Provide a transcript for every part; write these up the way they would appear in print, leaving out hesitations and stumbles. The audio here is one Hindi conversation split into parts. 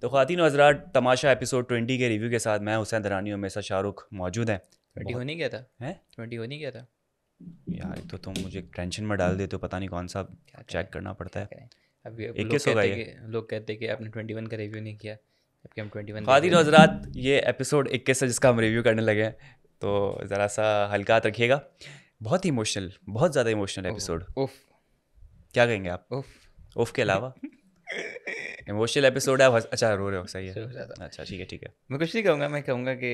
तो ख़वातीन व हज़रात, तमाशा एपिसोड 20 के रिव्यू के साथ मैं हुसैन दरानी और मेरे साथ शाहरुख मौजूद हैं। 20 हो नहीं गया था? हैं 20 हो नहीं गया था? यार, तो तुम मुझे टेंशन में डाल देते हो, पता नहीं कौन सा क्या चेक करें, करना पड़ता क्या है। करें। अभी अब 21 होगा ये। लोग कहते कि आपने 21 का रिव्यू नहीं किया, जबकि हम 21 देख ख़वातीन व रहे थे। हज़रात, ये एपिसोड 21 है जिसका हम रिव्यू करने लगे हैं, तो ज़रा सा हल्का हाथ रखिएगा। बहुत ही इमोशनल, बहुत ज़्यादा इमोशनल एपिसोड। उफ क्या कहेंगे आप उफ उफ के अलावा? इमोशनल एपिसोड है। अच्छा, रो रहे हो, सही है। सो ज़्यादा अच्छा, ठीक है, ठीक है। मैं कुछ नहीं कहूँगा, मैं कहूँगा कि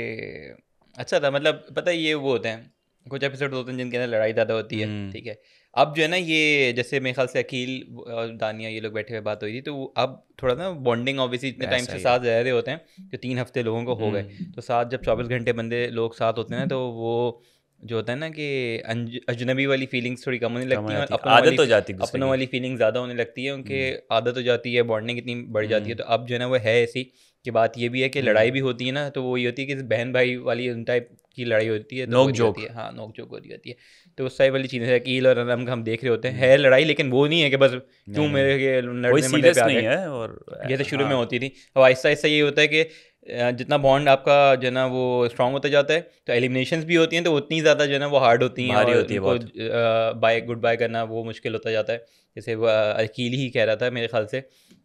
अच्छा था। मतलब पता है, ये वो होते हैं कुछ एपिसोड होते हैं जिनके अंदर लड़ाई ज़्यादा होती है, ठीक है। अब जो है ना, ये जैसे मेरे ख्याल से अकील और दानिया ये लोग बैठे हुए बात हुई थी, तो अब थोड़ा ना बॉन्डिंग ऑब्वियसली इतने टाइम ऐसा से ही है। साथ रह रहे होते हैं, जो 3 हफ्ते लोगों को हो गए, तो साथ जब 24 घंटे बंदे लोग साथ होते हैं ना, तो वो जो होता है ना कि अजनबी वाली फीलिंग्स थोड़ी कम होने कम हो लगती हैं, और जाती है, आदत हो जाती है एक दूसरे अपनों की। वाली फीलिंग ज़्यादा होने लगती है, उनके आदत हो जाती है, बॉन्डिंग इतनी बढ़ जाती है। तो अब जो है ना, वो है ऐसी कि बात ये भी है कि लड़ाई भी होती है ना, तो वो ये होती है कि बहन भाई वाली उन टाइप की लड़ाई होती है, तो हो नोक रही होती जोक। है। हाँ, नोक झोंक हो रही होती है। तो उस टाइप वाली चीज़ें हैं, अकील और अनम का हम देख रहे होते हैं, है लड़ाई, लेकिन वो नहीं है कि बस क्यों नहीं, नहीं, मेरे के कोई लड़ने मंडे पे सीरियस आ नहीं गए, है। और जैसे शुरू में हाँ, होती थी। अब आहिस्ता आहिस्ता ये होता है कि जितना बॉन्ड आपका जो है ना वो स्ट्रांग होता जाता है, तो एलिमिनेशंस भी होती हैं, तो उतनी ज़्यादा जो है ना वो हार्ड होती हैं, भारी और होती है उनको बहुत। बाय गुड बाय करना वो मुश्किल होता जाता है। जैसे वो अकील ही कह रहा था मेरे ख्याल से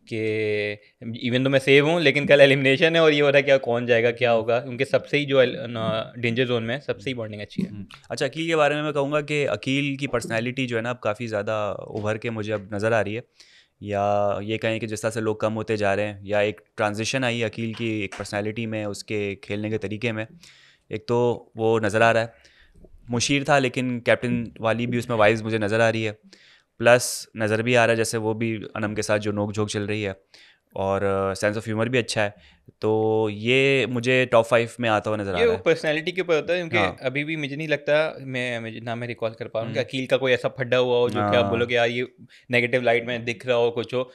कि इवन तो मैं सेव हूँ, लेकिन कल एलिमिनेशन है और ये हो रहा है क्या कौन जाएगा, क्या होगा। उनके सबसे ही जो डेंजर जोन में सबसे ही बॉन्डिंग अच्छी है। अच्छा, अकील के बारे में मैं कहूँगा कि अकील की पर्सनैलिटी जो है ना, अब काफ़ी ज़्यादा उभर के मुझे अब नज़र आ रही है। या ये कहें कि जिस तरह से लोग कम होते जा रहे हैं, या एक ट्रांजिशन आई है अकील की एक पर्सनैलिटी में, उसके खेलने के तरीके में। एक तो वो नज़र आ रहा है, मुशीर था लेकिन कैप्टन वाली भी उसमें वाइज मुझे नज़र आ रही है। प्लस नज़र भी आ रहा है जैसे वो भी अनम के साथ जो नोक झोंक चल रही है, और सेंस ऑफ ह्यूमर भी अच्छा है। तो ये मुझे टॉप 5 में आता हुआ नज़र आ ये रहा वो है। पर्सनैलिटी के ऊपर होता है, क्योंकि हाँ। अभी भी मुझे नहीं लगता, मैं रिकॉल कर पा रहा हूँ कि हम्म, अकील का कोई ऐसा फड्डा हुआ हो जो कि आप हाँ, बोलोगे यार ये नेगेटिव लाइट में दिख रहा हो कुछ हो।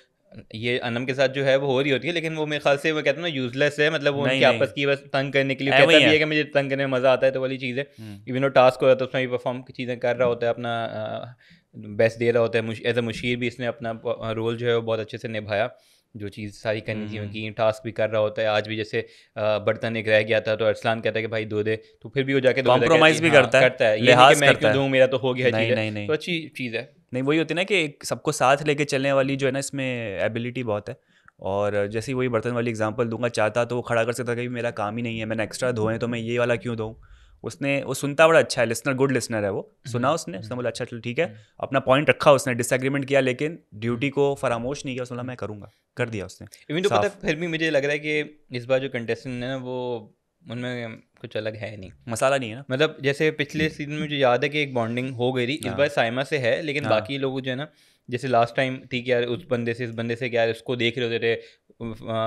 ये अनम के साथ जो है वो हो रही होती है, लेकिन वो मेरे ख्याल से वो कहते हैं ना यूजलेस है। मतलब वो नहीं, उनके नहीं, आपस की बस तंग करने के लिए है कहता वही भी है। है कि मुझे तंग करने में मज़ा आता है, तो वाली चीज़ है। इवन वो टास्क हो रहा था उसमें भी परफॉर्म की चीज़ें कर रहा होता है, अपना बेस्ट दे रहा होता है। एज अ मुशीर भी इसने अपना रोल जो है वो बहुत अच्छे से निभाया, जो चीज़ सारी करनी थी उनकी। टास्क भी कर रहा होता है। आज भी जैसे बर्तन एक रह गया था, तो अरसलान कहता है कि भाई धो दे, तो फिर भी वो जाके धो देता है, कहती कॉम्प्रोमाइज़ है भी हाँ करता है, करता है, ये नहीं कि लिहाज मैं करता क्यों है। दूँ, मेरा तो हो गया नहीं, चीज़ है। नहीं, नहीं, तो अच्छी चीज़ है। नहीं, वही होती है ना कि एक सबको साथ लेके चलने वाली जो है ना, इसमें एबिलिटी बहुत है। और जैसे ही वही बर्तन वाली एग्जांपल दूंगा, चाहता तो वो खड़ा कर सकता था कि मेरा काम ही नहीं है, मैंने एक्स्ट्रा धोए तो मैं ये वाला क्यों दूँ। उसने वो सुनता बड़ा अच्छा है, लिसनर, गुड लिसनर है वो। सुना उसने उसने बोला अच्छा चल ठीक है, अपना पॉइंट रखा, उसने डिसएग्रीमेंट किया, लेकिन ड्यूटी को फरामोश नहीं किया। उसने बोला मैं करूँगा, कर दिया उसने इवन तो पता है, साफ। फिर भी मुझे लग रहा है कि इस बार जो कंटेस्टेंट है ना, वो उनमें कुछ अलग है नहीं। मसाला नहीं है ना। मतलब जैसे पिछले सीजन में मुझे याद है कि एक बॉन्डिंग हो गई थी, इस हाँ, बार साइमा से है, लेकिन हाँ, बाकी लोग जो है ना, जैसे लास्ट टाइम थी कि यार उस बंदे से इस बंदे से, क्या यार इसको देख रहे होते थे,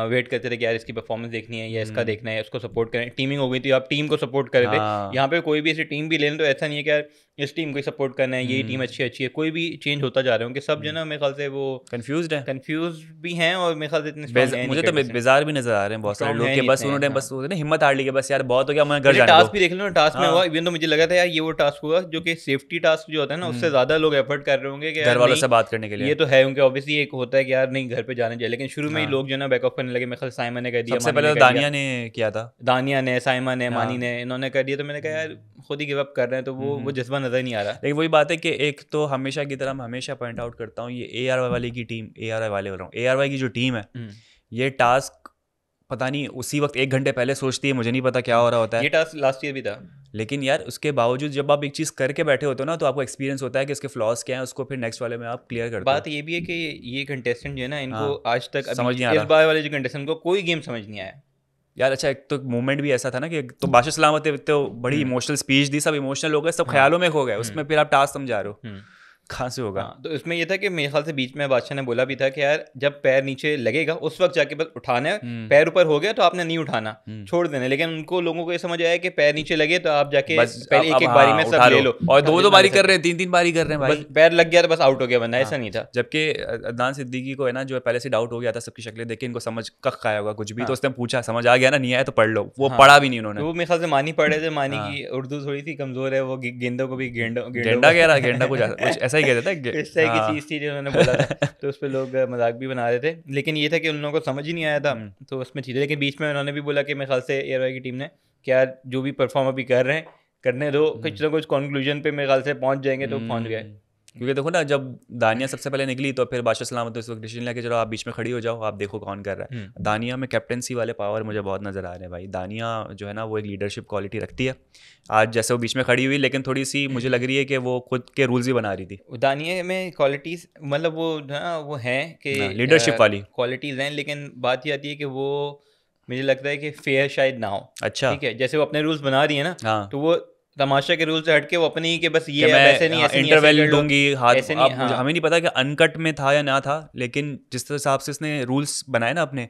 वेट करते थे कि यार इसकी परफॉर्मेंस देखनी है या इसका देखना है, उसको सपोर्ट करें। टीमिंग हो गई थी, आप टीम को सपोर्ट कर रहे थे। हाँ, यहाँ पे कोई भी ऐसी टीम भी ले लें तो ऐसा नहीं है कि यार इस टीम को ही सपोर्ट करना है, यही टीम अच्छी अच्छी है। कोई भी चेंज होता जा रहे होंगे, सब जो है ना मेरे ख्याल से वो कंफ्यूज्ड है। कंफ्यूज भी हैं, और मेरे ख्याल से इतने स्ट्रांग है नहीं मुझे तो कंटेस्टेंट, बेजार भी नजर आ रहे हैं बहुत सारे स्ट्रांग लोग है के, नहीं बस इतने। उन्होंने हाँ, बस वो ना हिम्मत हार ली कि बस यार बहुत हो गया, मैं घर जैसे जाने दो। टास्क भी देख लो ना, टास्क में हाँ। हुआ, इवन तो मुझे लगा था यार ये वो टास्क हुआ जो कि सेफ्टी टास्क जो होता है ना, उससे ज़्यादा लोग एफर्ट कर रहे होंगे कि घर यार वालों नहीं से बात करने के लिए। ये तो है। उनके ऑब्वियसली एक होता है कि यार नहीं घर पे जाना चाहिए, लेकिन शुरू में ही हाँ, लोग जो है ना बैकअप करने लगे। मेरे ख्याल साइमन ने कह दिया, सबसे मानी पहले ने तो कह दिया, दानिया ने किया था। दानिया ने, साइमन ने, मानी हाँ। ने, इन्होंने कर दिया। तो मैंने कहा यार खुद ही गिव अप कर रहे हैं, तो वो जज्बा नज़र नहीं आ रहा। लेकिन वही बात है कि एक तो हमेशा की तरह मैं हमेशा पॉइंट आउट करता हूँ, ये ए आर वाई वाले की टीम, ए आर वाई वाले बोल रहा हूँ, ए आर वाई की जो टीम है, ये टास्क पता नहीं उसी वक्त 1 घंटे पहले सोचती है, मुझे नहीं पता क्या हो रहा होता ये है। टास्क लास्ट ईयर भी था। लेकिन यार उसके बावजूद जब आप एक चीज़ करके बैठे होते हो ना, तो आपको एक्सपीरियंस होता है कि इसके फ्लॉज क्या हैं, उसको फिर नेक्स्ट वाले में आप क्लियर करते हो। बात ये भी है कि ये कंटेस्टेंट जो है ना, इनको हाँ, आज तक अभी समझ नहीं आ इस रहा बार वाले जो कंटेस्टेंट को कोई गेम समझ नहीं आया। यार। अच्छा, एक तो मूवमेंट भी ऐसा था ना कि एक तो बादशाह सलामत तो बड़ी इमोशनल स्पीच दी, सब इमोशनल हो गए, सब ख्यालों में खो गए, उसमें फिर आप टास्क समझा रहे हो, कहाँ से होगा। हाँ, तो इसमें ये था कि मेरे ख्याल से बीच में बादशाह ने बोला भी था कि यार जब पैर नीचे लगेगा उस वक्त जाके बस उठाना है, पैर ऊपर हो गया तो आपने नहीं उठाना, छोड़ देना। लेकिन उनको लोगों को ये समझ आया कि पैर नीचे लगे तो आप जाके बस पहले एक एक हाँ, बारी में सब उठा ले लो, लो, और उठा दो जितना ले बारी कर सकते रहे हैं, 3 बारी कर रहे हैं हो। बस भाई। पैर लग गया तो बस आउट हो गया बंदा, ऐसा हाँ, नहीं था। जबकि अदनान सिद्दीकी को है ना, जो है पहले से डाउट हो गया था सबकी शक्लें देख के, इनको समझ कख आया होगा कुछ भी, तो हाँ उसने पूछा समझ आ गया ना, नहीं आया तो पढ़ लो, वो हाँ, पढ़ा भी नहीं उन्होंने। तो वो मेरे ख्याल से मानी पढ़ रहे थे। मानी हाँ, की उर्दू थोड़ी सी कमजोर है, वो गेंदों को भी गेंडों गेंडा कह रहा, गेंडा कुछ ऐसा ही कहते थे इस तरह की चीज़ थी जो उन्होंने बोला था, तो उस पर लोग मजाक भी बना रहे थे, लेकिन ये था कि उन लोगों को समझ ही नहीं आया था, तो उसमें चीज़ें, लेकिन बीच में उन्होंने भी बोला कि मेरे ख्याल से एयरवाई की टीम ने क्या जो भी परफॉर्म अभी कर रहे हैं करने दो, कुछ ना कुछ कंक्लूजन पे मेरे ख्याल से पहुंच जाएंगे, तो पहुंच गए। क्योंकि देखो ना, जब दानिया सबसे पहले निकली तो फिर बादशाह सलामत उस वक्त डिसीजन लेके चलो आप बीच में खड़ी हो जाओ, आप देखो कौन कर रहा है। दानिया में कैप्टनसी वाले पावर मुझे बहुत नज़र आ रहे हैं भाई। दानिया जो है ना वो एक लीडरशिप क्वालिटी रखती है। आज जैसे वो बीच में खड़ी हुई, लेकिन थोड़ी सी मुझे लग रही है कि वो खुद के रूल्स ही बना रही थी। दानिया में क्वालिटीज़ मतलब वो ना वो हैं कि लीडरशिप वाली क्वालिटीज़ हैं, लेकिन बात ये आती है कि वो मुझे लगता है कि फेयर शायद ना हो। अच्छा, ठीक है, जैसे वो अपने रूल्स बना रही है ना, हाँ, तो वो तमाशा के रूल से हटके वो अपनी ही कि बस ये कि मैं वैसे नहीं, ऐसे नहीं, ऐसे इंटरवेल कर लो, दूंगी हाथ। ऐसे नहीं, अब मुझे हाँ। हमें नहीं पता कि अनकट में था या ना था, लेकिन जिस हिसाब से इसने रूल्स बनाए ना अपने,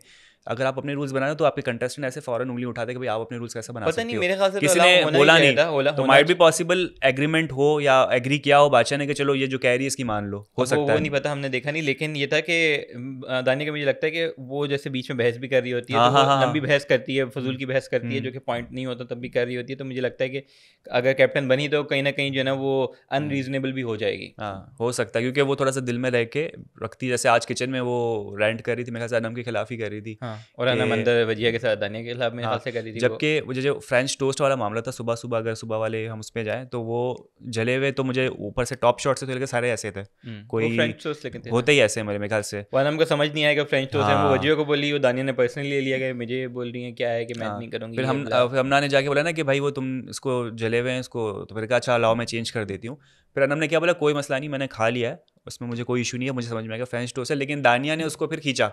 अगर आप अपने रूल्स बनाए तो आपके कंटेस्टेंट ऐसे फौरन उंगली उठाते कि भाई आप अपने रूल्स कैसे बना पता सकते नहीं, हो। मेरे ख्याल से तो किसी अलाउ ने होना बोला ही चाहिए नहीं, था, होला तो होना माइट भी पॉसिबल एग्रीमेंट हो या एग्री किया हो बादशाह ने कि चलो ये जो कह रही है इसकी मान लो, हो सकता वो है। नहीं पता, हमने देखा नहीं, लेकिन ये था कि दानिया का मुझे लगता है कि वो जैसे बीच में बहस भी कर रही होती है, हाँ तो हाँ वो हाँ लंबी बहस करती है, फजूल की बहस करती है, जो कि पॉइंट नहीं होता तब भी कर रही होती है, तो मुझे लगता है कि अगर कैप्टन बनी तो कहीं ना कहीं जो है ना वो अनरीजनेबल भी हो जाएगी। हाँ, हो सकता है, क्योंकि वो थोड़ा सा दिल में रह के रखती, जैसे आज किचन में वो रेंट कर रही थी, मेरे ख्याल से अनम के खिलाफ ही कर रही थी। हाँ, और अना मंदर वजिया के साथ दानिया के खिलाफ मेरे ख्याल हाँ, से कर रही थी वो। जबकि वो जो फ्रेंच टोस्ट वाला मामला था, सुबह सुबह अगर सुबह वाले हम उस पर जाएँ तो वो जले हुए, तो मुझे ऊपर से टॉप शॉट से तो लेकर सारे ऐसे थे, वो कोई फ्रेंच टोस्ट लेकिन थे ना, होते ही ऐसे मेरे ख्याल से। वो अनम को समझ नहीं आया कि फ्रेंच टोस्ट है, वो हाँ वजिया को बोली, वो दानिया ने पर्सनली ले लिया कि मुझे बोल रही है क्या है कि मैं हाँ, नहीं करूँगी फिर ये बला। फिर हमना ने जाके बोला ना कि भाई वो तुम इसको जले हुए हैं इसको, तो फिर कहा अच्छा लाओ मैं चेंज कर देती हूँ। फिर अनम ने क्या बोला, कोई मसला नहीं, मैंने खा लिया है, उसमें मुझे कोई इशू नहीं है, मुझे समझ में आएगा फ्रेंच टोस्ट है। लेकिन दानिया ने उसको फिर खींचा,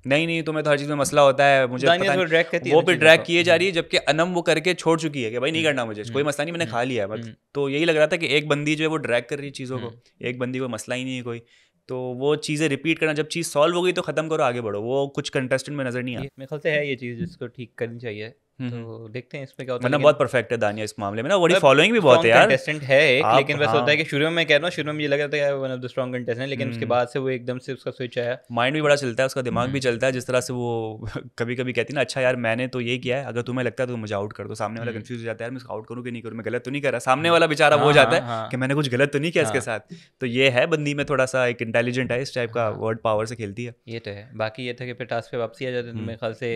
नहीं नहीं तुम्हें तो हर चीज़ में मसला होता है, मुझे दानिया पता थोड़ा ड्रैग नहीं, करती है वो ना भी चीज़ों ड्रैग को। किए जा रही है, जबकि अनम वो करके छोड़ चुकी है कि भाई नहीं करना मुझे, कोई मसला नहीं, मैंने खा लिया है बस। तो यही लग रहा था कि एक बंदी जो है वो ड्रैग कर रही है चीज़ों को, एक बंदी को मसला ही नहीं है कोई, तो वो चीज़ें रिपीट करना, जब चीज़ सॉल्व हो गई तो ख़त्म करो आगे बढ़ो, वो कुछ कंटेस्टेंट में नज़र नहीं ये आता। मेरे ख्याल से है ये चीज़ जिसको ठीक करनी चाहिए, तो देखते हैं इसमें क्या होता है। वरना लेकिन बहुत परफेक्ट है दानिया इस मामले में ना, बड़ी मतलब फॉलोइंग भी बहुत है स्ट्रॉन्ग यार। कंटेस्टेंट है एक, आप लेकिन बस होता है हाँ, कि शुरू में मैं कह रहा हूँ, शुरू में मुझे लगा था one of the strong contestant, लेकिन उसके बाद से वो एकदम से उसका स्विच आया। माइंड भी बड़ा चलता है उसका, दिमाग भी चलता है, जिस तरह से वो कभी कभी कहती है ना, अच्छा यार मैंने तो ये किया है, अगर तुम्हें लगता है तो मुझे आउट कर दो, सामने वाला कंफ्यूज हो जाता है यार मैं इसको आउट करूँ कि नहीं करूँ, मैं गलत तो नहीं कर रहा, सामने वाला बेचारा वो हो जाता है कि मैंने कुछ गलत तो नहीं किया इसके साथ। तो ये है बंदी में थोड़ा सा एक इंटेलिजेंट है, इस टाइप का वर्ड पावर से खेलती है। ये तो है। बाकी ये था कि फिर टास्क पे वापसी आ जाते तो मेरे ख्याल से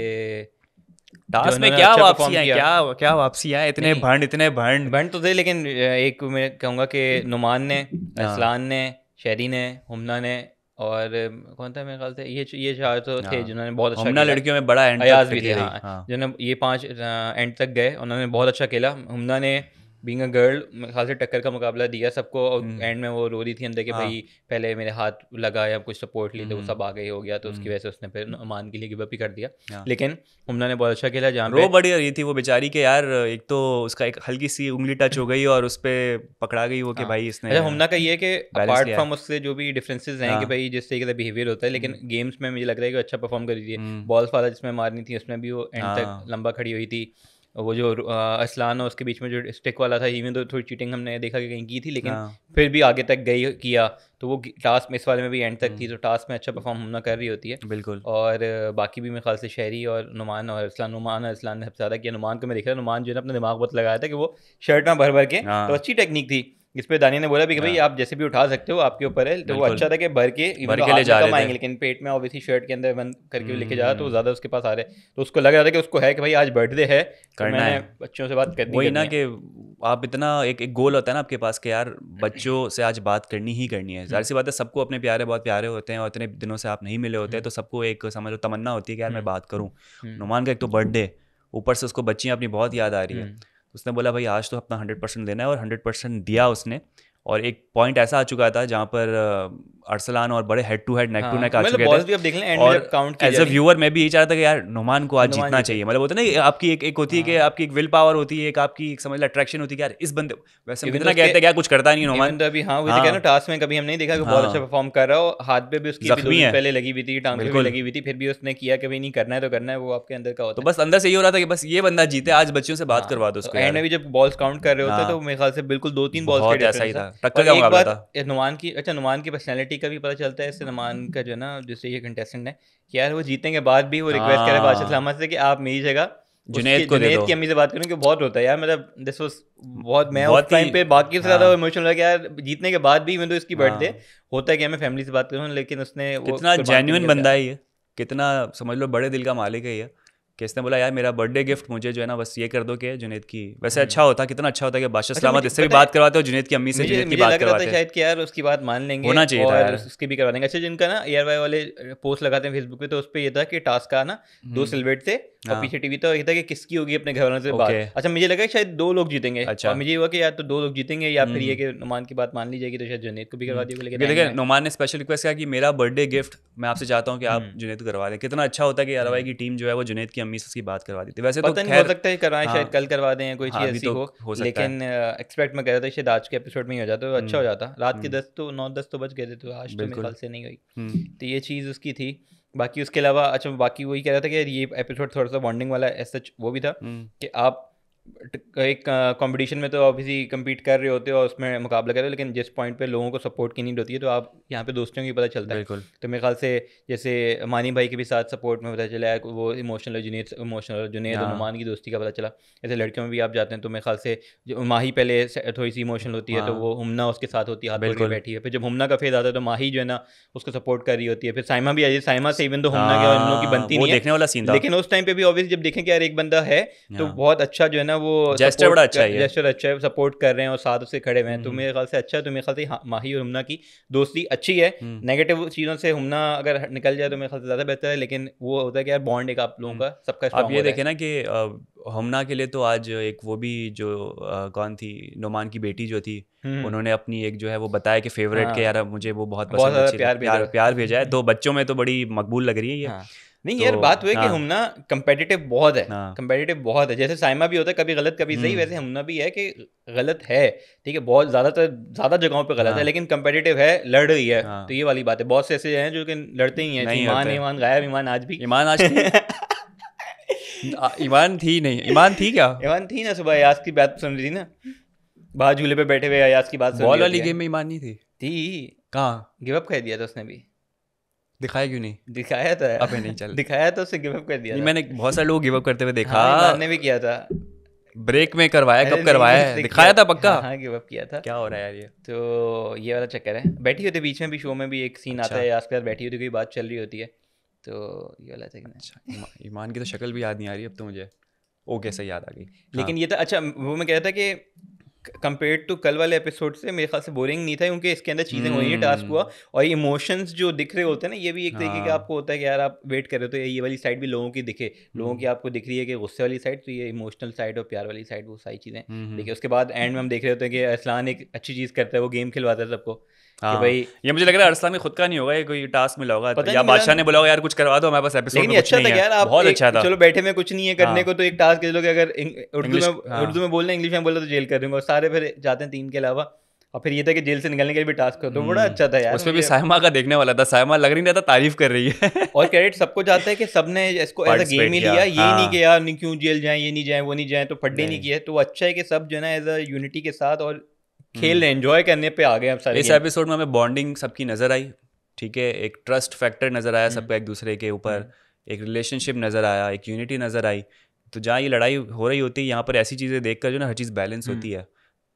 जो टास्क में उन्होंने क्या अच्छा वापसी परफॉर्म है, किया, क्या क्या वापसी है, इतने नहीं भंड इतने भंड। बंड तो थे, लेकिन एक मैं कहूँगा कि नुमान ने, हाँ असलान ने, शहरी ने, हुमना ने, और कौन था मेरे ख्याल से ये चार तो थे हाँ, जिन्होंने बहुत अच्छा हमना खेला। लड़कियों में बड़ा एंड अयाज तक भी कटी थे, रही। हाँ, हाँ जिन्होंने ये 5 एंड तक गए, उन्होंने बहुत अच्छा खेला। हुमना ने बीइंग अ गर्ल मेरे ख्याल से टक्कर का मुकाबला दिया सबको, और एंड में वो रो रही थी अंदर कि भाई पहले मेरे हाथ लगा या कुछ सपोर्ट ली, तो वो सब आगे ही हो गया, तो उसकी वजह से उसने फिर नुमान के लिए गिव अप ही कर दिया। लेकिन हुमना ने बहुत अच्छा खेला, जहाँ रो पे बड़ी रही थी वो बेचारी के यार, एक तो उसका एक हल्की सी उंगली टच हो गई और उस पे पकड़ा गई वो कि भाई इसने अच्छा, हुमना का ये है कि बैलेंस अपार्ट लिया फ्रॉम उससे जो भी डिफरेंसेस हैं कि भाई जिस तरीके का बिहेवियर होता है, लेकिन गेम्स में मुझे लग रहा है कि अच्छा परफॉर्म कर रही थी। बॉल्स वाला जिसमें मारनी थी उसमें भी वो एंड तक लंबा खड़ी हुई थी। वो जो असलान और उसके बीच में जो स्टिक वाला था, इवन तो थोड़ी चीटिंग हमने देखा कि कहीं की थी, लेकिन फिर भी आगे तक गई किया, तो वो टास्क में इस वाले में भी एंड तक थी, तो टास्क में अच्छा परफॉर्म होना कर रही होती है बिल्कुल। और बाकी भी मेरे ख्याल से शहरी और नुमान और असलान, नुमान और असलान ने सबसे ज़्यादा किया। नुमान को मैं देख रहा, नुमान जो है अपना दिमाग बहुत लगाया था कि वो शर्ट में भर भर के, तो अच्छी टेक्निक थी। इस पे दानिया ने बोला भी कि भाई आप जैसे भी उठा सकते हो, आपके ऊपर है, तो वो अच्छा था कि भर के इवन तो हाथ में कम आएंगे, लेकिन पेट में ऑब्वियसली शर्ट के अंदर बंद करके लेके जा, तो ज़्यादा उसके पास आ रहे, तो उसको लग रहा था कि उसको है कि भाई आज बर्थडे है, तो मैंने बच्चों से बात करनी वही ना कि आप इतना एक गोल होता है ना आपके पास कि यार बच्चों से आज बात करनी ही करनी है। जाहिर सी बात है, सबको अपने प्यारे बहुत प्यारे होते हैं और इतने दिनों से आप नहीं मिले होते हैं, तो सबको एक समझ लो तमन्ना होती है कि यार मैं बात करूं। नुमान का एक तो बर्थडे, ऊपर से उसको बच्चियां अपनी बहुत याद आ रही है, उसने बोला भाई आज तो अपना 100% देना है, और 100% दिया उसने। और एक पॉइंट ऐसा आ चुका था जहाँ पर अरसलान और बड़े head to head neck to neck आ चुके थे, और एज अ व्यूअर मैं भी यही चाहता था कि यार नुमान को आज जीतना चाहिए। मतलब होता है ना आपकी एक होती है कि आपकी एक विल पावर होती है, एक आपकी एक समझ लो अट्रैक्शन होती है कि यार इस बंदे, वैसे इतना कहते हैं क्या कुछ करता नहीं नुमान अभी। हाँ, वही तो कह रहा हूं, टास्क में कभी हम नहीं देखा कि बहुत अच्छा परफॉर्म कर रहा हो, हाथ पे भी उसकी जख्मी है, पहले लगी हुई थी, टांग पे भी लगी हुई थी, फिर भी उसने किया कि भाई नहीं करना है तो करना है, वो आपके अंदर का होता है। तो बस अंदर से ये हो रहा था कि बस ये बंदा जीते, आज बच्चियों से बात करवा दो उसको। एंड में भी जब बॉल्स काउंट कर रहे होते तो मेरे ख्याल से बिल्कुल 2-3 बॉल्स के ऐसा ही था, टक्कर का मुकाबला था। नुमान की, अच्छा नुमान की पर्सनैलिटी का भी पता चलता है इससे, नुमान का जो है ना जिससे ये कंटेस्टेंट है कि यार वो जीतने के बाद भी वो रिक्वेस्ट करे बादशाह सलामत से कि आप मेरी जगह जुनैद को दे दो। जुनैद की अम्मी से बात करूँ कि बहुत रोता है यार, मतलब दिस वाज बहुत, मैं बहुत उस टाइम ही- पे बाकी से ज़्यादा हाँ। इमोशनल लगा कि यार जीतने के बाद भी, इवन तो इसकी बर्थडे हाँ। होता है कि मैं फैमिली से बात करूँ, लेकिन उसने वो कितना कुर्बान जेन्युइन नहीं कर बंदा पाया। है ये, कितना समझ लो बड़े दिल का मालिक है ये, कि इसने बोला यार मेरा बर्थडे गिफ्ट मुझे जो है ना बस ये कर दो कि जुनैद की, वैसे अच्छा होता, कितना अच्छा होता कि बादशाह अच्छा, सलामत मुझे इससे भी पता है, बात करवाते हो, जुनैद की अम्मी से मुझे जुनैद की मुझे बात लग रहा था करवाते। शायद कि यार उसकी बात मान लेंगे होना चाहिए था और यार। उसकी भी करवा देंगे। अच्छा, जिनका ना ARY वाले पोस्ट लगाते हैं फेसबुक पे, तो उस पे ये था कि टास्क का ना 2 सिलवेट थे और हाँ। पीछे टीवी था, ये था कि किसकी होगी अपने घर वालों से बात। ओके। अच्छा, मुझे लगा कि शायद 2 लोग जीतेंगे, अच्छा। और मुझे ये हुआ कि यार तो 2 लोग जीतेंगे, या फिर ये कि नुमान की बात मान ली जाएगी, तो शायद जुनैद को भी करवा दिया, लेकिन क्योंकि end देखिए में- नुमान ने स्पेशल रिक्वेस्ट किया कि मेरा बर्थडे गिफ्ट मैं आपसे चाहता हूँ कि आप जुनैद को करवा दें। कितना अच्छा होता कि ARY की टीम जो है वो जुनैद की अम्मी से उसकी बात करवा दी थी। वैसे तो पता नहीं, हो खैर सकता है करवाएं, हाँ, शायद कल करवा दें, कोई हाँ चीज़ अभी ऐसी तो हो सकता है। लेकिन एक्सपेक्ट मैं कर रहा था शायद आज के एपिसोड में ही हो जाता, तो अच्छा हो जाता। रात के 10 तो 9-10 तो बज गए थे, तो आज तो मेरे बिल्कुल। ख्याल से नहीं हुई। तो ये चीज़ उसकी थी। बाकी उसके अलावा, अच्छा बाकी वही कह रहा था कि ये एपिसोड थोड़ा सा बॉन्डिंग वाला एज सच वो भी था कि आप एक कंपटीशन में तो ऑब्वियसली compete कर रहे होते हो और उसमें मुकाबला कर रहे हो, लेकिन जिस पॉइंट पे लोगों को सपोर्ट की नीड होती है तो आप यहाँ पे दोस्तों की पता चलता है। बिल्कुल। तो मेरे ख्याल से जैसे मानी भाई के भी साथ सपोर्ट में पता चला है, वो इमोशनल, जुनैद और हाँ। नुमान की दोस्ती का पता चला। जैसे लड़कियों में भी आप जाते हैं तो मेरे ख्याल से जो माही पहले थोड़ी सी इमोशनल होती है, तो हाँ। वो हुमना उसके साथ होती है, हाथ पकड़ के बिल्कुल। बैठी है। फिर जब हुमना का फेज आता है तो माही जो है ना उसको सपोर्ट कर रही होती है। फिर साइमा भी आई है, साइमा से इवन तो हुमना के और इन लोगों की हाँ, बनती वो नहीं है, देखने वाला सीन था। लेकिन उस टाइम पे भी ऑब्वियसली जब देखें कि यार एक बंदा है तो हाँ। बहुत अच्छा जो है ना वो जेस्चर बड़ा अच्छा है ये। जेस्चर अच्छा है, सपोर्ट कर रहे हैं और साथ उससे खड़े हुए हैं, तो मेरे ख्याल से अच्छा है। तो मेरे ख्याल से माही और हुमना की दोस्ती अच्छी है। नेगेटिव चीज़ों से हुमना अगर निकल जाए तो मेरे ख्याल से ज़्यादा बेहतर है, लेकिन वो होता है कि यार बॉन्ड एक आप लोगों का सबका आप स्ट्रांग ये हो रहा देखें ना कि हमना के लिए तो आज एक वो भी जो कौन थी, नुमान की बेटी जो थी, उन्होंने अपनी एक जो है वो बताया कि फेवरेट के यार मुझे वो बहुत बहुत पसंद, ज़्यादा अच्छी प्यार भेजा है, तो बच्चों में तो बड़ी मकबूल लग रही है ये। है। नहीं तो यार, बात हुई कि हाँ। हुमना कंपेटिटिव बहुत है, हाँ। कंपेटिटिव बहुत है। जैसे साइमा भी होता है कभी गलत कभी सही, वैसे हुमना भी है कि गलत है, ठीक है, बहुत ज़्यादा जगहों पे गलत है, लेकिन कंपेटिटिव है, लड़ रही है। तो ये वाली बात है, बहुत से ऐसे हैं जो कि लड़ते ही हैं। नहीं ईमान होते। ईमान गायब, ईमान आज भी, ईमान आज थी? ईमान थी नहीं, ईमान थी क्या? ईमान थी ना, सुबह अयाज की बात सुन रही थी ना, बाहर झूले पे बैठे हुए अयाज की बात सुन बॉल रही वाली होती है। गेम में ईमान नहीं थी? थी, कहाँ गिव अप कर दिया था उसने भी, दिखाया क्यों नहीं? दिखाया था यार। अबे नहीं चल। दिखाया तो उसे गिव अप कर दिया नहीं, था। मैंने बहुत सारे लोग गिव अप करते हुए देखा। हाँ, ईमान ने भी किया था। ब्रेक में करवाया, अरे कब नहीं, करवाया नहीं, है? उसने दिखाया किया- था पक्का? हाँ गिव अप किया था। क्या हो रहा है यार ये? तो ये वाला चक्कर है। बैठी होती बीच में भी, शो में भी एक सीन आता अच्छा। है, आसपास बैठी होती कोई बात चल रही होती है, तो ये वाला चक्कर है। अच्छा, ईमान की तो शक्ल भी याद नहीं आ रही अब तो मुझे। ओके, सही याद आ गई। लेकिन ये था, अच्छा वो मैं कह रहा था कि कंपेयर टू कल वाले एपिसोड से मेरे ख्याल से बोरिंग नहीं था, क्योंकि इसके अंदर चीज़ें हुई हैं, टास्क हुआ, और इमोशंस जो दिख रहे होते हैं ना, ये भी एक तरीके का आपको होता है कि यार आप वेट कर रहे हो तो ये वाली साइड भी लोगों की दिखे, लोगों की आपको दिख रही है कि गुस्से वाली साइड, तो ये इमोशनल साइड और प्यार वाली साइड, वो सारी चीज़ें देखिए। उसके बाद एंड में हम देख रहे होते हैं कि अरसलान एक अच्छी चीज़ करता है, वो गेम खिलवाता है सबको कि हाँ, भाई, ये मुझे लग रहा है अरसलान में खुद का नहीं होगा, ये कोई टास्क मिला होगा पता या नहीं बादशाह मिला। ने बोला होगा यार कुछ करवा दो हमारे पास एपिसोड लेकिन में ये कुछ अच्छा नहीं था है। यार, आप बहुत एक- अच्छा था। चलो बैठे में कुछ नहीं है करने हाँ। को, तो एक टास्क दे दो कि अगर उर्दू English, में हाँ। उर्दू में बोलना, इंग्लिश में बोलना तो जेल कर दूंगा, और सारे फिर जाते हैं 3 के अलावा, और फिर ये था कि जेल से निकलने के लिए भी टास्क हो, तो बड़ा अच्छा था यार। उसमें भी मुझे- सायमा का देखने वाला था, सायमा लग नहीं रहा था तारीफ कर रही है। और क्रेडिट सबको जाता है कि सबने इसको एज अ Participate गेम ही किया, लिया, ये नहीं हाँ। कि यार नहीं क्यों जेल जाएं, ये नहीं जाएं, वो नहीं जाएं, तो पढ़ने नहीं नहीं। किया, तो वो अच्छा है कि सब जो है ना एज अ यूनिटी के साथ और खेल एंजॉय करने पे आ गए अब सारे। इस एपिसोड में हमें बॉन्डिंग सबकी नजर आई, ठीक है, एक ट्रस्ट फैक्टर नजर आया सबका एक दूसरे के ऊपर, एक रिलेशनशिप नजर आया, एक यूनिटी नजर आई। तो जहाँ ये लड़ाई हो रही होती है, यहाँ पर ऐसी चीज़ें देखकर जो ना हर चीज़ बैलेंस होती है।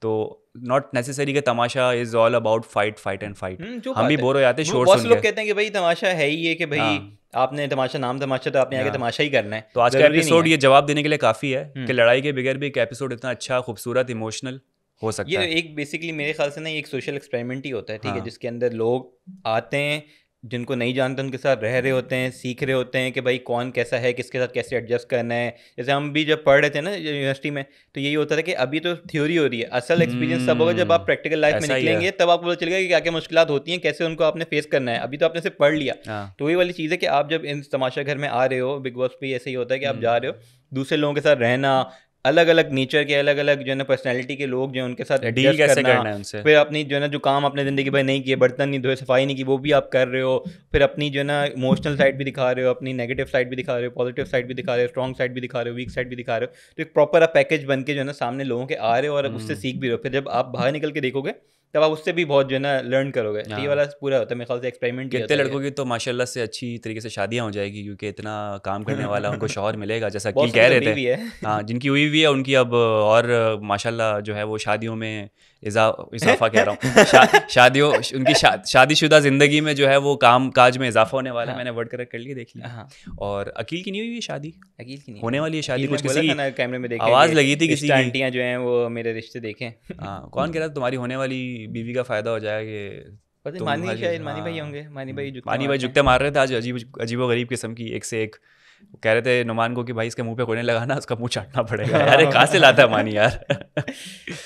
तो नॉट नेसेसरी कि Tamasha is all about fight and fight. हम भी बोर हो जाते हैं शोर बहुत सुन लोग के। कहते हैं कि भाई तमाशा है ही है कि भाई आपने तमाशा, नाम तमाशा, तो आपने आगे हाँ। तमाशा ही करना है। तो आज का जरूरी नहीं एपिसोड है। ये जवाब देने के लिए काफ़ी है कि लड़ाई के बगैर भी एक एपिसोड इतना अच्छा, खूबसूरत, इमोशनल हो सकता ये है। एक बेसिकली मेरे ख्याल से ना एक सोशल एक्सपेरिमेंट ही होता है, ठीक है, हाँ। जिसके अंदर लोग आते हैं जिनको नहीं जानते, उनके साथ रह रहे होते हैं, सीख रहे होते हैं कि भाई कौन कैसा है, किसके साथ कैसे एडजस्ट करना है। जैसे हम भी जब पढ़ रहे थे ना यूनिवर्सिटी में, तो यही होता था कि अभी तो थ्योरी हो रही है, असल एक्सपीरियंस तब होगा जब आप प्रैक्टिकल लाइफ में ऐसा ही है। निकलेंगे, तब आपको पता चलेगा कि क्या क्या मुश्किलात होती हैं, कैसे उनको आपने फेस करना है। अभी तो आपने सिर्फ पढ़ लिया। हाँ। तो वही वाली चीज़ है कि आप जब इन तमाशा घर में आ रहे हो, बिग बॉस पे ऐसे ही होता है कि आप जा रहे हो, दूसरे लोगों के साथ रहना, अलग अलग नेचर के, अलग अलग जो है ना पर्सनैलिटी के लोग जो है उनके साथ डील एडजस्ट कैसे करना, करना है उनसे। फिर अपनी जो है ना जो काम अपने ज़िंदगी भर नहीं किए, बर्तन नहीं धोए, सफाई नहीं की, वो भी आप कर रहे हो, फिर अपनी जो है ना इमोशनल साइड भी दिखा रहे हो, अपनी नेगेटिव साइड भी दिखा रहे हो, पॉजिटिव साइड भी दिखा रहे हो, स्ट्रॉन्ग साइड भी दिखा रहे हो, वीक साइड भी दिखा रहे हो। तो एक प्रॉपर आप पैकेज बन के जो है ना सामने लोगों के आ रहे हो और उससे सीख भी रहे हो। फिर जब आप बाहर निकल के देखोगे तब आप उससे भी बहुत जो है ना लर्न करोगे। तो ये वाला पूरा होता है मेरे ख्याल से एक्सपेरिमेंट ही कितने होता है लड़कों की तो माशाल्लाह से अच्छी तरीके से शादियां हो जाएगी, क्योंकि इतना काम करने वाला उनको शौहर मिलेगा, जैसा बहुत अकील कह सारी रहे तो थे। भी है हाँ, जिनकी हुई हुई है उनकी अब और माशाल्लाह जो है वो शादियों में इजाफा कह रहा हूँ, शादियों उनकी शादीशुदा ज़िंदगी में जो है वो काम काज में इजाफा होने वाला है। मैंने वर्ड करेक्ट कर लिया, देख लिया। हाँ और अकील की नहीं हुई है शादी, अकील की नहीं होने वाली है शादी। अकील ने कुछ बोला किसी था की ना कैमरे में देखें आवाज़ कि लगी थी किसी की। आंटियां जो हैं वो मेरे रिश्ते देखें हाँ, कौन कह रहा था तुम्हारी होने वाली बीवी का फ़ायदा हो जाएगा कि पता नहीं, तुम मानी खाली। शायद मानी भाई हाँ, होंगे, मानी भाई जुत्ते मानी मार भाई रहे जुत्ते मार रहे थे आज, अजीबो गरीब किस्म की, एक से एक। वो कह रहे थे नुमान को कि भाई इसके मुंह पे कोने लगाना, उसका मुंह चाटना पड़ेगा। यार ये कहाँ से लाता है मानी यार।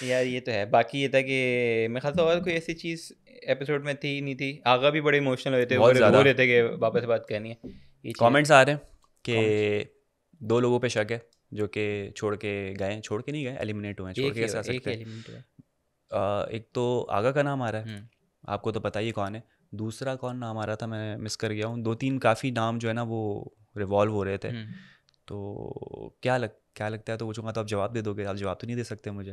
यार ये तो है। बाकी ये था कि मैं ख्याल से और कोई ऐसी चीज़ एपिसोड में थी नहीं थी। आगा भी बड़े इमोशनल हुए थे, बहुत रो ज़्यादा रहे थे कि वापस बात करनी है। ये चीज़ कमेंट्स आ रहे हैं Comments। कि 2 लोगों पे शक है जो कि छोड़ के गए, छोड़ के नहीं गए, एलिमिनेट हुए हैं। छोड़ के कैसे आ एक सकते ही हैं? एलिमेंट हुआ। एक तो आगा का नाम आ रहा है, हम्म आपको तो पता ही कौन है। दूसरा कौन नाम आ रहा था, मैं मिस कर गया हूँ। 2-3 काफ़ी नाम जो है ना वो रिवॉल्व हो रहे थे। हम्म। तो क्या लगता है, तो पूछूंगा तो आप जवाब दे दोगे? आप जवाब तो नहीं दे सकते मुझे,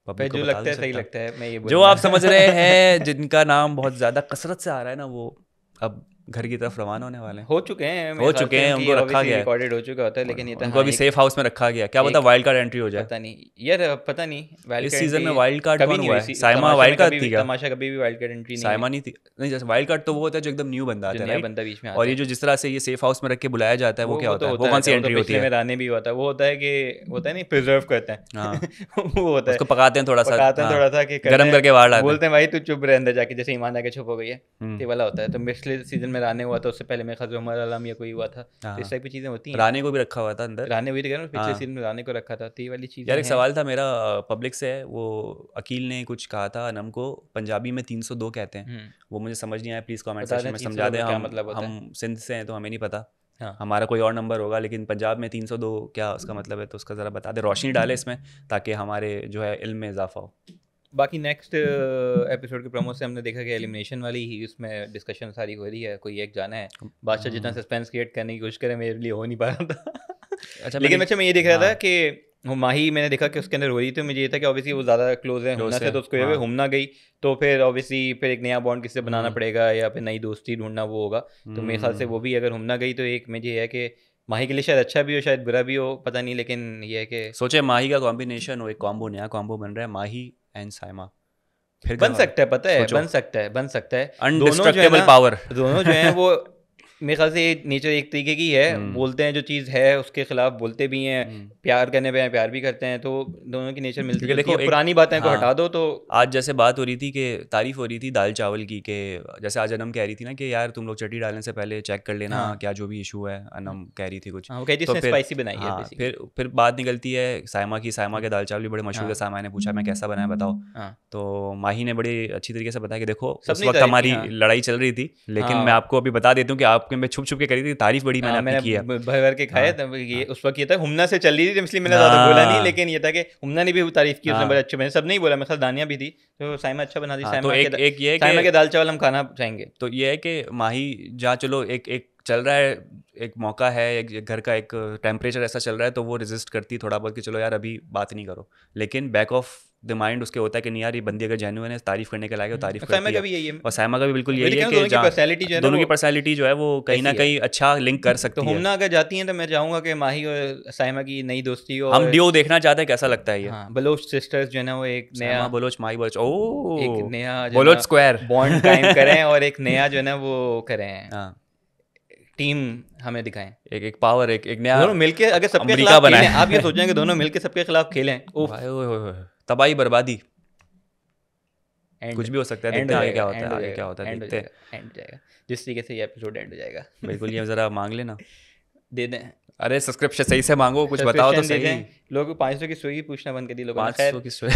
पर पब्लिक को जो बता लगता नहीं है सही सकता। लगता है मैं ये जो बोलूँगा आप समझ रहे हैं, जिनका नाम बहुत ज़्यादा कसरत से आ रहा है ना, वो अब घर की तरफ रवाना होने वाले हैं। हो चुके हैं मेरे हो ख्याल चुके से, हैं, उनकी उनको रखा ऑब्वियसली गया है। रिकॉर्डेड हो चुका होता है, लेकिन ये तो उनको हाँ अभी एक सेफ हाउस में रखा गया। क्या पता एक वाइल्ड कार्ड एंट्री हो जाए। पता नहीं यार, पता नहीं वाइल्ड इस कार्ड सीजन में एंट्री वाइल्ड कार्ड कभी कौन नहीं हुआ हुई। है? साइमा वाइल्ड कार्ड थी क्या? तमाशा कभी भी वाइल्ड कार्ड एंट्री नहीं साइमा हुई। नहीं थी? नहीं, जैसे वाइल्ड कार्ड तो वो होता है जो एकदम न्यू बंदा आता जो है, नया राइट? बंदा बीच में और आता ये है जो जिस तरह से ये सेफ हाउस में रख के बुलाया जाता है, वो क्या वो होता तो है? वो होता कौन सी रहता है। वो तो एंट्री होती पिछले में है? राने भी हुआ था। वो होता है कि होता है नहीं, प्रिजर्व करते हैं हाँ, वो होता है, उसको पकाते हैं थोड़ा सा। पकाते हैं हाँ, थोड़ा सा कि करते गरम हैं, करके बाहर लाते हैं। बोलते हैं भाई तू चुप रह अंदर जाके, जैसे ईमान आके छुप हो गई है। तो ये हम्म, वाला होता है। तो पिछले सीजन में राने हुआ था, उससे पहले मेरे ख्याल से उमर आलम या कोई हुआ था। तो इस हाँ, टाइप की चीज़ें होती हैं। रानी को भी रखा हुआ था अंदर। राने हुई थी कह रहा हूँ, पिछले हाँ सीजन में राने को रखा था। तो ये वाली चीज़ें यार, एक हैं। सवाल था मेरा पब्लिक से है। वो अकील ने कुछ कहा था अनम को, पंजाबी में 302 कहते हैं। वो मुझे समझ नहीं आया, प्लीज़ कमेंट बता सेक्शन दें में 300 समझा दें। का क्या हम मतलब होता है। हम सिंध से हैं तो हमें नहीं पता, हाँ हमारा कोई और नंबर होगा, लेकिन पंजाब में 302 क्या उसका मतलब है, तो उसका ज़रा बता दे, रोशनी डाले इसमें, ताकि हमारे जो है इल्म में इजाफा हो। बाकी नेक्स्ट एपिसोड के प्रोमो से हमने देखा कि एलिमिनेशन वाली ही उसमें डिस्कशन सारी हो रही है, कोई एक जाना है। बादशाह जितना सस्पेंस क्रिएट करने की कोशिश करे, मेरे लिए हो नहीं पा रहा था अच्छा, लेकिन मैं ये देख रहा था हाँ, कि वो माही, मैंने देखा कि उसके अंदर हो रही थी। मुझे ये था कि ऑब्वियसली वो ज़्यादा क्लोज है हुमना से, तो उसको ये हुमना गई तो फिर ऑब्वियसली फिर एक नया बॉन्ड किससे बनाना पड़ेगा, या फिर नई दोस्ती ढूंढना वो होगा। तो मेरे ख्याल से वो भी अगर हुमना गई तो एक मुझे ये है कि माही के लिए शायद अच्छा भी हो, शायद बुरा भी हो, पता नहीं। लेकिन ये है कि सोचे माही का कॉम्बिनेशन हो, एक कॉम्बो, नया कॉम्बो बन रहा है, माही एंड साइमा। फिर बन सकता है, पता है, सोचो, बन सकता है। Indestructible power. दोनों जो हैं वो मेरे ख्याल से नेचर एक तरीके की है। बोलते हैं जो चीज़ है उसके खिलाफ बोलते भी हैं, प्यार करने पे प्यार भी करते हैं। तो दोनों की नेचर मिलती क्योंकि जुलती है। देखो पुरानी बातें को हटा दो तो आज जैसे बात हो रही थी कि तारीफ हो रही थी दाल चावल की, कि जैसे आज अनम कह रही थी ना कि यार तुम लोग चटनी डालने से पहले चेक कर लेना क्या जो भी इशू है। अनम कह रही थी कुछ, वो कहती है तो इसने स्पाइसी बनाई है हाँ, बेसिकली। फिर बात निकलती है साइमा की। साइमा के दाल चावल भी बड़े मशहूर है। साइमा ने पूछा मैं कैसा बनाया बताओ, तो माही ने बड़ी अच्छी तरीके से बताया कि देखो उस वक्त हमारी लड़ाई चल रही थी, लेकिन मैं आपको अभी बता देती हूँ कि आपके मैं छुप छुप के करी थी तारीफ, बड़ी मैंने अपनी की है, भर भर के खाए। ये उस वक्त ये था हुमना से चल रही थी, इसलिए मैंने ज़्यादा बोला नहीं। लेकिन ये था कि हुमना ने भी तारीफ की, उसने बड़े अच्छे बने। सब नहीं बोला, मेरे साथ दानिया भी थी। तो साइमा अच्छा बना दी। साइमा के दाल चावल हम खाना चाहेंगे। तो ये है कि माही जहाँ, चलो एक चल रहा है, एक मौका है, एक घर का एक टेम्परेचर ऐसा चल रहा है, तो वो रेजिस्ट करती थोड़ा बहुत कि चलो यार अभी बात नहीं करो। लेकिन बैक ऑफ द माइंड उसके होता है कि नहीं यार ये बंदी अगर जेन्युइन है, तारीफ करने के लायक है, तारीफ करती है। और साइमा का भी बिल्कुल यही है कि दोनों की पर्सनैलिटी जो है वो कहीं ना कहीं अच्छा लिंक कर सकती है। तो हुमना अगर जाती हैं तो मैं चाहूँगा कि माही और साइमा की नई दोस्ती हो। हम डियो देखना चाहते हैं, कैसा लगता है ये? बलोच सिस्टर्स जो है ना वो एक नया बलोच, माही बलोच, ओ एक नया बलोच स्क्वायर बॉन्ड कायम करें, और एक नया जो है ना वो करें, टीम हमें दिखाएं। एक पावर, एक नया दोनों मिलके अगर सबके खिलाफ खेलें। आप ये सोचें कि दोनों मिलके सबके खिलाफ खेलें, तबाही बर्बादी एंड कुछ भी हो सकता है। देखते हैं आगे क्या होता है, आगे क्या होता है, एंड देखते हैं। एंड हो जाएगा जिस तरीके से ये एपिसोड एंड हो जाएगा। बिल्कुल, ये जरा मांग लेना, दे दें। अरे सब्सक्रिप्शन सही से मांगो, कुछ बताओ तो सही। लोग 500 की स्टोरी पूछना बंद कर दी लोगों ने। 500 की स्टोरी।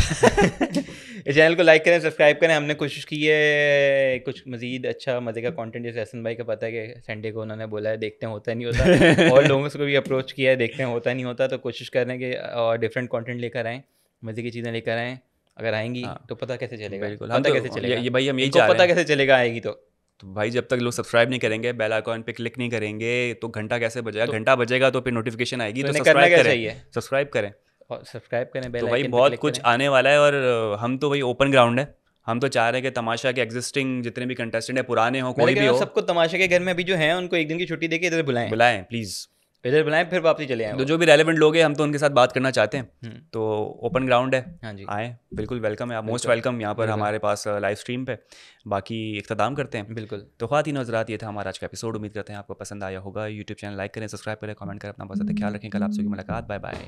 इस चैनल को लाइक करें, सब्सक्राइब करें। हमने कोशिश की है कुछ मजीद अच्छा मज़े का कंटेंट, जैसे हसन भाई का पता है कि संडे को उन्होंने बोला है, देखते हैं होता नहीं होता। और लोगों से भी अप्रोच किया है, देखते हैं होता नहीं होता। तो कोशिश कर रहे हैं कि और डिफरेंट कंटेंट लेकर आएँ, मज़े की चीज़ें लेकर आएँ। अगर आएंगी तो पता कैसे चलेगा? बिल्कुल, पता कैसे चलेगा ये भाई हम यही चाह रहे हैं, पता कैसे चलेगा आएगी तो भाई जब तक लोग सब्सक्राइब नहीं करेंगे, बेल आइकॉन पे क्लिक नहीं करेंगे, तो घंटा कैसे बजेगा? घंटा बजेगा तो फिर नोटिफिकेशन आएगी, तो सब्सक्राइब करें, सब्सक्राइब करें, और सब्सक्राइब करें, बेल तो भाई बहुत कुछ आने वाला है। और हम तो भाई ओपन ग्राउंड है, हम तो चाह रहे हैं कि तमाशा के एग्जिस्टिंग जितने भी कंटेस्टेंट है, पुराने हो, मैं कोई कह भी रहा हूँ हो, सबको तमाशा के घर में अभी जो हैं उनको एक दिन की छुट्टी देके इधर बुलाएं, बुलाएं प्लीज़। इधर बुलाएं, फिर वापसी चले आए तो वो। जो भी रेलेवेंट लोग हैं हम तो उनके साथ बात करना चाहते हैं, तो ओपन ग्राउंड है, हाँ जी, आएँ, बिल्कुल वेलकम है आप, मोस्ट बिल्कुल, वेलकम यहाँ पर बिल्कुल, हमारे पास लाइव स्ट्रीम पे। बाकी इख्तिताम करते हैं। बिल्कुल। तो ख़वातीन और हज़रात, ये था हमारा आज का एपिसोड। उम्मीद करते हैं आपको पसंद आया होगा। यूट्यूब चैनल लाइक करें, सब्सक्राइब करें, कमेंट करें, अपना बहुत ज़्यादा ख्याल रखें। कल आपसे होगी मुलाकात। Bye bye.